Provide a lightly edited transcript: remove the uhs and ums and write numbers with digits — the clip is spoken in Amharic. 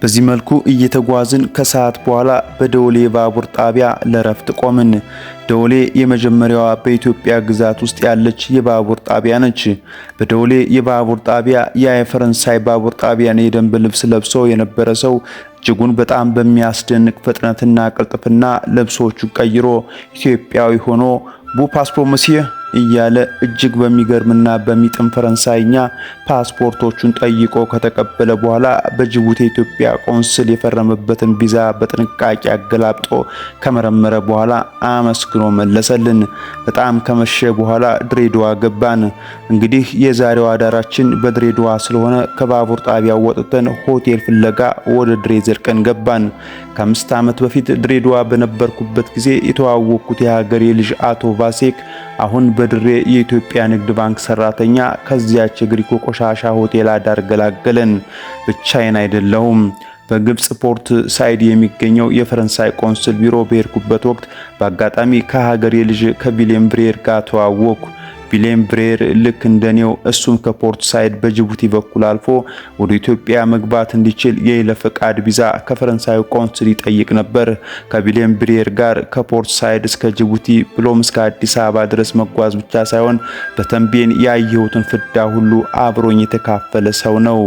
በዚህ መልኩ እየተጓዝን ከሰዓት በኋላ በደወሌ ባቡር ጣቢያ ለረፍት ቆምን። ደወሌ የመጀመሪያዋ በኢትዮጵያ ግዛት ውስጥ ያለች የባቡር ጣቢያ ነች። በደወሌ የባቡር ጣቢያ የፈረንሳይ ባቡር ጣቢያን የደንብ ልብስ ለብሶ የነበረ ሰው እጅጉን በጣም በሚያስደንቅ ፍጥነትና ቅልጥፍና ልብሶቹን ቀይሮ ኢትዮጵያዊ ሆኖ ቡ ፓስፖርት monsieur እያለ እጅግ በሚገርምና በሚጥም ፈረንሳይኛ ፓስፖርቶቹን ጠይቆ ከተቀበለ በኋላ በጅቡቲ ኢትዮጵያ ቆንስል የፈረመበትን ቪዛ በጥንቃቄ አገላብጦ ከመረመረ በኋላ አመስግኖ መለሰልን። በጣም ከመሸ በኋላ ድሬዳዋ ገባን። እንግዲህ የዛሬው አዳራችን በድሬዳዋ ስለሆነ ከባቡር ጣቢያው ወጥተን ሆቴል ፍለጋ ወደ ድሬ ዘልቀን ገባን። ከ5 ዓመት በፊት ድሬዳዋ በነበርኩበት ጊዜ የተዋወቅኩት የሀገሬ ልጅ አቶ ቫሴክ አሁን በድሬ የኢትዮጵያ ንግድ ባንክ ሰራተኛ ከዚያች የግሪኮ ቆሻሻ ሆቴል አዳር ገላገለን። ብቻዬን አይደለሁም። በግብጽ ፖርት ሳይድ የሚገኘው የፈረንሳይ ቆንስል ቢሮ በሄድኩበት ወቅት በአጋጣሚ ከሀገሬ ልጅ ከቪሌም ብሬር ጋር ተዋወቅኩ። ቪሌም ብሬር ልክ እንደኔው እሱም ከፖርት ሳይድ በጅቡቲ በኩል አልፎ ወደ ኢትዮጵያ መግባት እንዲችል የይለፍ ፈቃድ ቪዛ ከፈረንሳዩ ቆንስል ይጠይቅ ነበር። ከቪሌም ብሬር ጋር ከፖርት ሳይድ እስከ ጅቡቲ ብሎም እስከ አዲስ አበባ ድረስ መጓዝ ብቻ ሳይሆን በተንቤን ያየሁትን ፍዳ ሁሉ አብሮኝ የተካፈለ ሰው ነው።